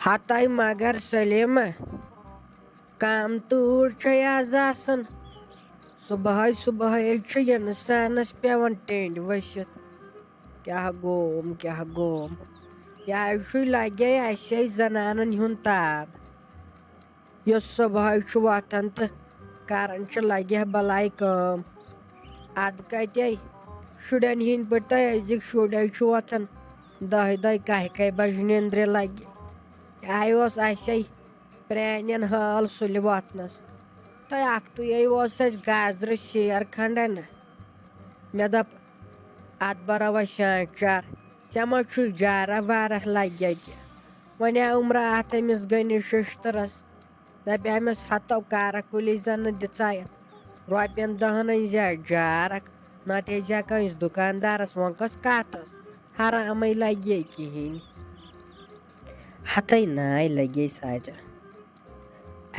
ہتائی مگر سلیمہ کم تۭر چھے آز آسان صبحٲے صبحٲے چھُ اِنسانس پیوان ٹینڈ ؤسِتھ کیٛاہ گوم یہِ لگے اسے زنانن ہُنٛد تاب یُس صبحٲے چھُ وۄتھان تہٕ کران چھِ لگہِ بلاے کٲم ادٕ کتے شُرٮ۪ن ہِنٛدۍ پٲٹھۍ تہٕ أزِکۍ شُرۍ چھُ وۄتھان 10 کاہہِ بجہِ نیندرِ لگہِ یہِ اوس اسے پرانٮ۪ن حال سُلہِ وۄتھنس تہٕ اکھتُے اوس اسہِ گازرِ شیر کھنڈا نہ مےٚ دوٚپ اتھ بروا شانٛچار ژےٚ ما چھُے جارہ وارہ لگہِ کینٛہہ وۄنۍ عمرا اتھ أمِس گٔنِس ششتٕرس دپہِ أمِس ہتو کارا کُلی زن نہٕ دِژا یتھ رۄپین 10 أنزِ جارکھ نتہٕ ہیٚزِ کٲنٛسہِ دُکاندارس وۄنۍ کۄس کتھ ٲس حرامٕے لگے کِہیٖنۍ ہتے ناے لگے ساجا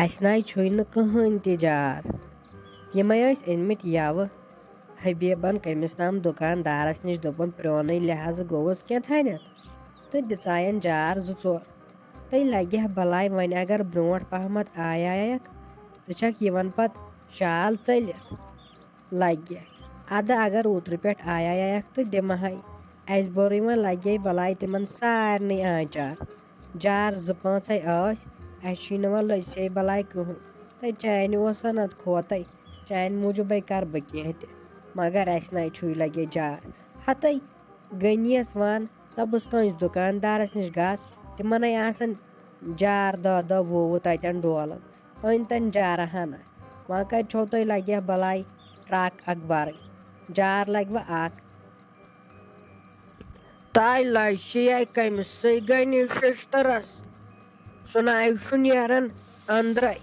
اسہِ ناے چھُے نہٕ کٕہۭنۍ تہِ جار یِمے ٲسۍ أنمٕتۍ یوٕ حبیبن کٔمِس تام دُکاندارس نِش دوٚپُن پرٛونٕے لحاظہٕ گوٚوُس کینٛہہ تہٕ دِژایَن جار 2-4 تہٕ لگہِ بلاے وۄنۍ اگر برونٛٹھ پہمتھ آیایکھ ژٕ چھکھ یِوان پتہٕ شال ژٔلِتھ لگہِ ادٕ اگر اوترٕ پٮ۪ٹھ آیایکھ تہٕ دِمہے اسہِ بوٚرٕے وۄنۍ لگے بلاے تِمن سارنٕے آنچار جار 2-5 ٲسۍ اسہِ چھُے نہٕ وۄنۍ لٔجسے بلاے کٕہۭنۍ تہٕ چانہِ اوسا نتہٕ کھوتے چانہِ موٗجوٗبے کرٕ بہٕ کینٛہہ تہِ مگر اسہِ ناے چھُے لگے جار ہتے گٔنیس وان دوٚپُس کٲنٛسہِ دُکاندارس نِش گژھ تِمنٕے آسان جار 10-20 تتٮ۪ن ڈولان أنۍتن جارہ ہنا وۄنۍ کتہِ چھو تۄہہِ لگہِ بلاے ٹرک اکھ برٕنۍ جار لگوٕ اکھ تاے لجسے کٔمِسٕے گٔنِس ششتٕرس سُہ ناے چھُ نیران أنٛدرے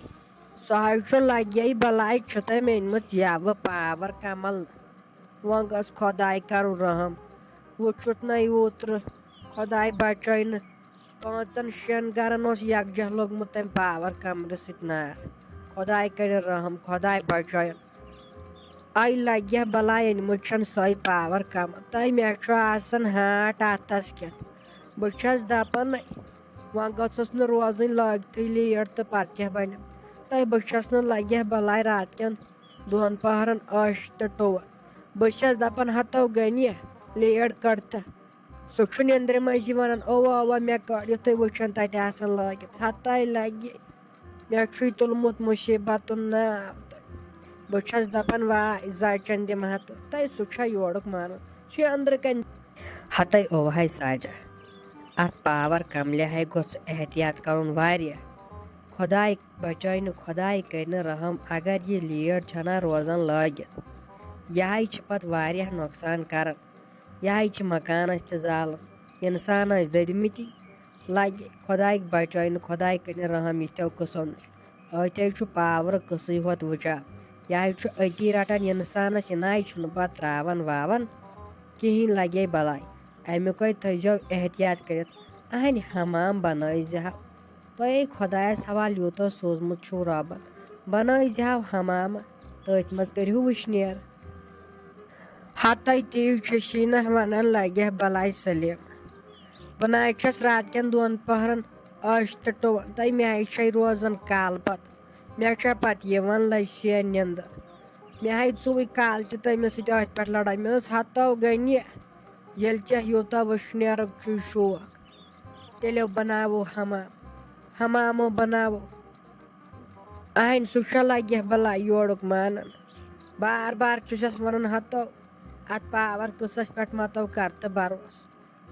سُہ چھُ لگے بلاے چھِ تٔمۍ أنمٕژ یوٕ پاور کمل وۄنۍ گٔژھ خۄداے کرُن رحم وٕچھُتھ نَے اوترٕ خۄداے بچٲینہٕ 5-6 گرن اوس یکجاہ لوٚگمُت تٔمۍ پاور کمرٕ سۭتۍ نار خۄداے کرِ رحم خۄداے بچٲیِن لگہِ بلاے أنمٕژ چھَن سۄے پاور کمل تہٕ مےٚ چھُ آسان ہاٹ اتھس کٮ۪تھ بہٕ چھس دپانے وۄنۍ گٔژھٕس نہٕ روزٕنۍ لٲگتھٕے لیٹ تہٕ پتہٕ کیٛاہ بنہِ تہٕ بہٕ چھس نہٕ لگہِ بلاے رات کٮ۪ن 2 پہرن عٲش تہٕ ٹوٹھ بہٕ چھس دپان ہتو گٔنہِ لیٹ کٔڑتہٕ سُہ چھُ نیندرِ منٛزی ونان اوٚوا مےٚ کٔڑ یِتھُے وٕچھان تتہِ آسان لٲگِتھ ہتاے لگہِ مےٚ چھُے تُلمُت مُصیبتُن ناو تہٕ بہٕ چھس دپان واے زچن دِمہا تہٕ سُہ چھا یورُک مانان چھُ أنٛدرٕ کَنۍ ہتے اوہے ساجا اتھ پاور کملہِ گوٚژھ احتِیاط کرُن واریاہ خۄداے بچٲینہٕ خۄداے کرنہٕ رحم اگر یہِ لیٹ چھنا روزان لٲگِتھ یِہے چھِ پتہٕ واریاہ نۄقصان کران یِہے چھِ مکانس تہِ زالان انسان ٲسۍ دٔدمٕتی لگہِ خۄداے بچٲینہٕ خۄداے کرنہٕ رحم یِتھیو قٕصو نِش أتھے چھُ پاورٕ قٕصٕے ہوت وٕچھان یِہے چھُ أتی رٹان انسانس یہِ ناے چھُنہٕ پتہٕ تراوان واوان کہیٖنۍ لگے بلاے امیُکے تھٲیزیو احتِیاط کٔرِتھ اہنہِ حمام بنٲیزِہو تۄہے خۄدایس حوالہٕ یوٗتاہ سوٗزمُت چھُو رۄبن بنٲیزِہو حمامہٕ تٔتھۍ منٛز کٔرِہو وٕشنیر ہتے تی چھُسی نہٕ ونان لگہِ بلاے سلیمہ بہٕ ناے چھس رات کٮ۪ن 2 پہرن عٲش تہٕ ٹوان تہٕ مےٚ چھے روزان کالہٕ پتہٕ مےٚ چھےٚ پتہٕ یِوان لجسے نیندر مےٚ ژوٗے کالہٕ تہِ تٔمِس سۭتۍ أتھۍ پٮ۪ٹھ لڑٲے مےٚ دوٚپُس ہتو گٔنہِ ییٚلہِ ژےٚ یوٗتاہ وٕشنیرُک چھُے شوق تیٚلہِ بناوو حمامو بناوو اہنہِ سُہ چھا لگہِ بلاے یورُک مانان بار بار چھُسس ونان ہتو اتھ پاور قٕصس پٮ۪ٹھ متو کر تہٕ بروسہٕ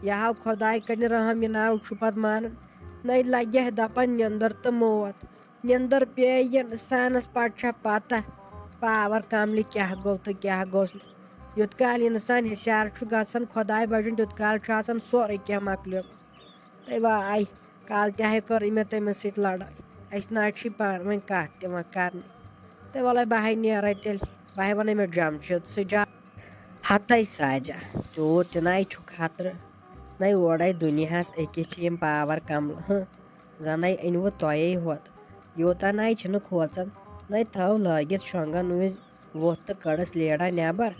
یہِ خۄداے کرنہِ رحم یہِ ناو چھُ پتہٕ مانان نَے لگہِ دپان نِندٕر تہٕ موت نِندٕر پیٚیہِ انسانس پتہٕ چھا پتہ پاور کملہِ کیٛاہ گوٚو تہٕ کیٛاہ گوٚژھ نہٕ یوٗت کال انسان ہوشیار چھُ گژھان خۄداے بچٲیِن تیوٗت کال چھُ آسان سورُے کینٛہہ مۄکلیومُت تہٕ واے کالہٕ تہِ کٔرٕے مےٚ تٔمِس سۭتۍ لڑٲے اسہِ نہ چھُے پانہٕ ؤنۍ کتھ تہِ وۄنۍ کرنٕے تہٕ وَلے بہے نیرے تیٚلہِ بہے ونے مےٚ جمشیٖد جا ہتے ساجا تیوٗت تہِ نَے چھُ خطرٕ نَے اورے دُنیاہس أکِس چھِ یِم پاور کملہٕ زَنے أنوٕ تۄہے ہوت یوٗتاہ نَے چھِنہٕ کھوژان نَے تھٲو لٲگِتھ شۄنٛگن وِزِ ووٚتھ تہٕ کٔڑٕس لیڈا نٮ۪بر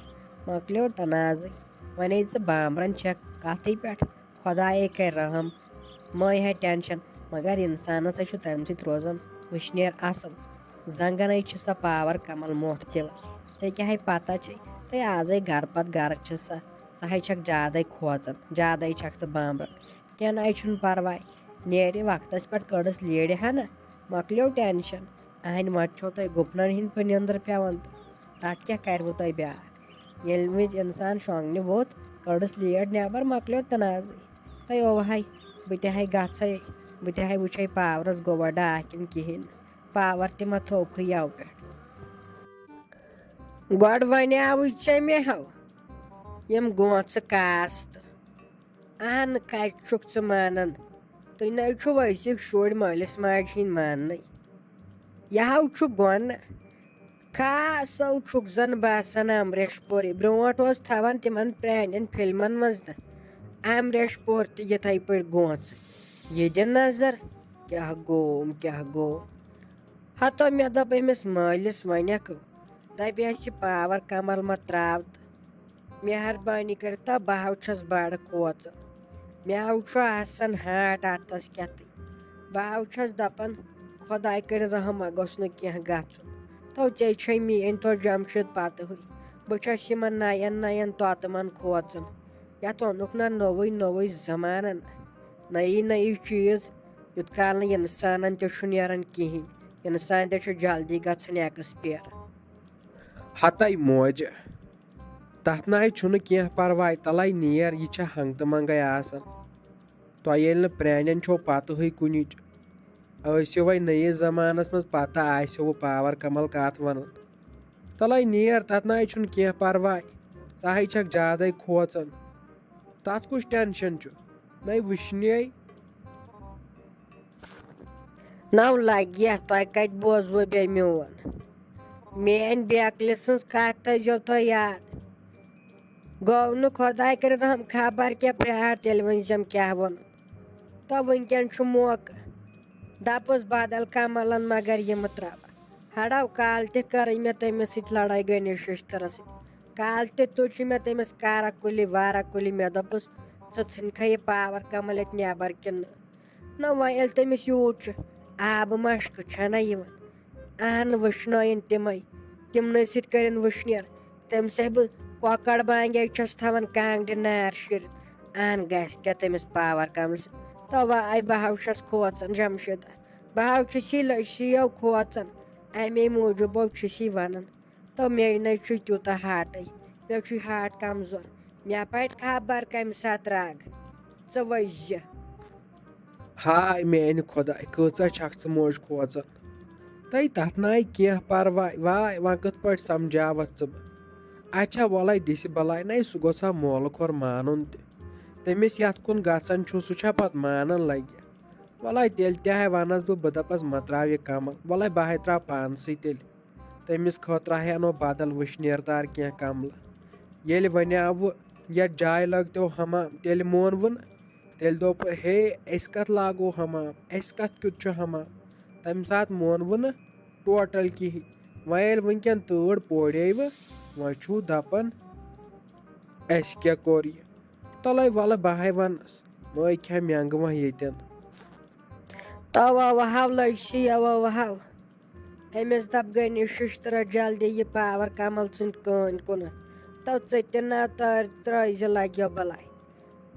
مۄکلیو تنازٕے ونے ژٕ بامبرن چھکھ کتھٕے پٮ۪ٹھ خۄدایے کرِ رحم مٔہ ہے ٹینشن مگر اِنسان ہسا چھُ تَمہِ سۭتۍ روزان وٕشنیر اَصٕل زنٛگَنَے چھِ سۄ پاوَر کمل موٚٹھ دِوان ژےٚ کیٛاہ ہے پتہ چھے تہٕ آزَے گرٕ پتہٕ گرٕ چھِ سۄ ژٕ ہے چھکھ زیادَے کھوژان زیادَے چھکھ ژٕ بامبران کیٚنٛہہ نَے چھُنہٕ پرواے نیرِ وقتس پٮ۪ٹھ کٔڑٕس لیٖرِ ہنا مۄکلیو ٹٮ۪نشن أہنٛدِ مۄٹہِ چھو تۄہہِ گُپنن ہِنٛدۍ نیٚنٛدٕر پٮ۪وان تہٕ تَتھ کیٛاہ کَروٕ تۄہہِ بیٛاکھ ییٚلہِ وِزِ اِنسان شۄنٛگنہِ ووٚتھ کٔڑٕس لیٖر نٮ۪بر مۄکلیو تنازٕے تہٕ اوہے بہٕ تہِ ہے گژھے بہٕ تہِ ہے وٕچھے پاورس گوٚوا ڈاکھ کِنہٕ کِہیٖنۍ نہٕ پاور تہِ ما تھوٚوکھٕے یَوٕ پٮ۪ٹھ گۄڈٕ وَنیٛاوٕے ژےٚ مےٚ ہو یِم گونٛژٕ کاستہٕ اہنہٕ کَتہِ چھُکھ ژٕ مانان تُہۍ نَے چھُو ؤسِکھ شُرۍ مٲلِس ماجہِ ہِنٛدۍ ماننٕے یہِ ہو چھُ گۄنہٕ خاصو چھُکھ زن باسان امریش پوٗری برٛونٛٹھ اوس تھاوان تِمن پرٛانٮ۪ن فِلمن منٛز نہٕ امریش پوٗر تہِ یِتھَے پٲٹھۍ گونٛژٕ یہِ دِ نظر کیٛاہ گوٚو ہتو مےٚ دوٚپ أمِس مٲلِس وَنٮ۪کھ دَپیس یہِ پاور کمل ما ترٛاو تہٕ مہربٲنی کٔرِتھ بہٕ ہو چھس بڑٕ کھوژان مےٚ ہو چھُ آسان ہاٹ اَتھس کٮ۪تھٕے بہٕ ہو چھس دپان خۄداے کٔرِنۍ رحم مہ گوٚژھ نہٕ کینٛہہ گژھُن تو ژےٚ چھے میٲنۍ تو جمشید پتہٕ ہٕے بہٕ چھس یِمن نین طوطہٕ کھوژان یتھ اوٚنُکھ نہ نوٚوُے زمانن نٔیی چیٖز یُت کال نہٕ اِنسانن تہِ چھُ نیران کِہیٖنۍ اِنسان تہِ چھُ جلدی گژھان ایٚکٕسپیر ہتے موجہِ تتھ نَے چھُنہٕ کینٛہہ پرواے تلے نیر یہِ چھےٚ ہنگتہٕ منٛگے آسان تۄہہِ ییٚلہِ نہٕ پرانٮ۪ن چھو پتہٕ ہٕے کُنِچ ٲسِو وۄنۍ نٔیِس زمانس منٛز پتہ آسیو پاور کمل کتھ ونان تلے نیر تتھ نَے چھُنہٕ کینٛہہ پرواے ژٕ ہے چھکھ زیادَے کھوژان تتھ کُس ٹینشن چھُ نَے وٕشنے نو لگہِ تۄہہِ کتہِ بوزوٕ بیٚیہِ میون میٲنۍ بیکلہِ سٕنٛز کتھ تھٲیزیو تُہۍ یاد گوٚو نہٕ خۄداے کٔرِنۍ رحم خبر کیٛاہ پرٛار تیٚلہِ ؤنزٮ۪م کیٛاہ ووٚنُن تہٕ وٕنکٮ۪ن چھُ موقعہٕ دپُس بدل کملن مگر یِمہٕ ترٛاوٕ ہڑو کالہٕ تہِ کٔرٕے مےٚ تٔمِس سۭتۍ لڑٲے گنیش ششترس سۭتۍ کالہٕ تہِ تُجہِ مےٚ تٔمِس کارا کُلہِ وارا کُلہِ مےٚ دوٚپُس ژٕ ژھٕنکھے یہِ پاور کمل ییٚتہِ نٮ۪بر کِنہٕ نہ وۄنۍ ییٚلہِ تٔمِس یوٗت چھُ آبہٕ مشکہٕ چھنا یِوان اہن وٕشنٲیِن تِمنٕے سۭتۍ کٔرِنۍ وٕشنیر تٔمِسے بہٕ کۄکر بانگے چھس تھاوان کانٛگرِ نار شیٖرِتھ اہن گژھِ کیٛاہ تٔمِس پاور کملہِ سۭتۍ توا آے بہٕ ہو چھس کھوژان جمشیٖدہ بہٕ ہو چھُسی لٔشیٖو کھوژان امے موٗجوٗب چھُسی ونان تہٕ مے نَے چھُ تیوٗتاہ ہاٹٕے مےٚ چھُے ہاٹ کمزور مےٚ پَرِ خبر کمہِ ساتہٕ راگ ژٕ ؤسۍ ہاے میانہِ خۄداے کۭژاہ چھکھ ژٕ موج کھوژان تَے تتھ نَے کینٛہہ پرواے واے وۄنۍ کِتھ پٲٹھۍ سمجھاوتھ ژٕ بہٕ اچھا وَلے دِسہِ بلاے نَے سُہ گوٚژھ ہا مولہٕ کھور مانُن تہِ تٔمِس یتھ کُن گژھان چھُ سُہ چھا پتہٕ مانان لگہِ وَلے تیٚلہِ تہِ ہے ونس بہٕ دپس مہ ترٛاو یہِ کمل وَلے بہٕ ہے ترٛاو پانسٕے تیٚلہِ تٔمِس خٲطرٕ ہے انو بدل وٕشنیر دار کینٛہہ کملہٕ ییٚلہِ وَنیاوٕ یتھ جایہِ لٲگتو حمام تیٚلہِ مونوٕ نہٕ تیٚلہِ دوٚپ ہے أسۍ کتھ لاگو حمام اَسہِ کتھ کیُتھ چھُ حمام تمہِ ساتہٕ مونوٕ نہٕ ٹوٹل کِہیٖنۍ وۄنۍ ییٚلہِ وٕنکٮ۪ن تۭر پوریوٕ وۄنۍ چھُو دپان اَسہِ کیٛاہ کوٚر یہِ تلے وَلہٕ بہٕ ہے ونس مٲے کھےٚ مینٛگہٕ وۄنۍ ییٚتٮ۪ن توا وہو لٔجسی وہو أمِس دپ گنیش ششترس جلدی یہِ پاور کمل ژھٕنۍ کٲنۍ کُنتھ تو ژٕ تہِ نہ ترٲیزِ لگیو بلاے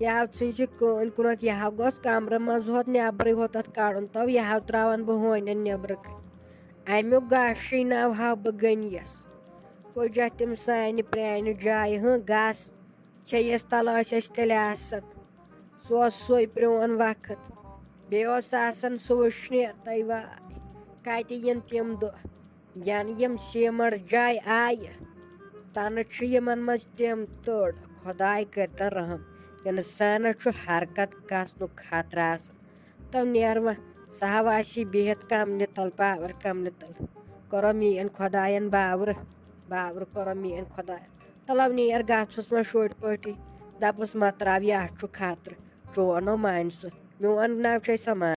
یہِ ہو ژھٕنۍ یہِ کٲنۍ کُنتھ یہِ ہو گوٚژھ کمرٕ منٛز ہوت نٮ۪برٕے ہوت اتھ کڑُن تو یہِ ہو ترٛاون بہٕ ہونٮ۪ن نٮ۪برٕ کَنۍ امیُک گاشٕے نو ہاو بہٕ گٔنیَس کُجاہ تِم سانہِ پرانہِ جایہِ گس چھیٚیِس تل ٲسۍ أسۍ تیٚلہِ آسان سُہ اوس سُے پرٛون وقت بیٚیہِ اوس آسان سُہ وٕشنیر تَے واے کتہِ یِن تِم دۄہ ینہٕ یِم سیٖمٹ جایہِ آیہِ تنہٕ چھُ یِمن منٛز تِم تٔڑ خۄداے کٔرتن رحم اِنسانس چھُ حرکت گژھنُک خطرٕ آسان تو نیر وۄنۍ سۄ ہو آسی بِہِتھ کملہِ تل پاور کملہِ تل کوٚرو میٲنۍ خۄداین باورٕ کوٚرو میٲنۍ خۄداین تلو نیر گژھُس وۄنۍ شُرۍ پٲٹھی دپُس مہ ترٛاو یہِ اَتھ چھُ خطرٕ چونو مانہِ سُہ میون نو چھے سۄ مان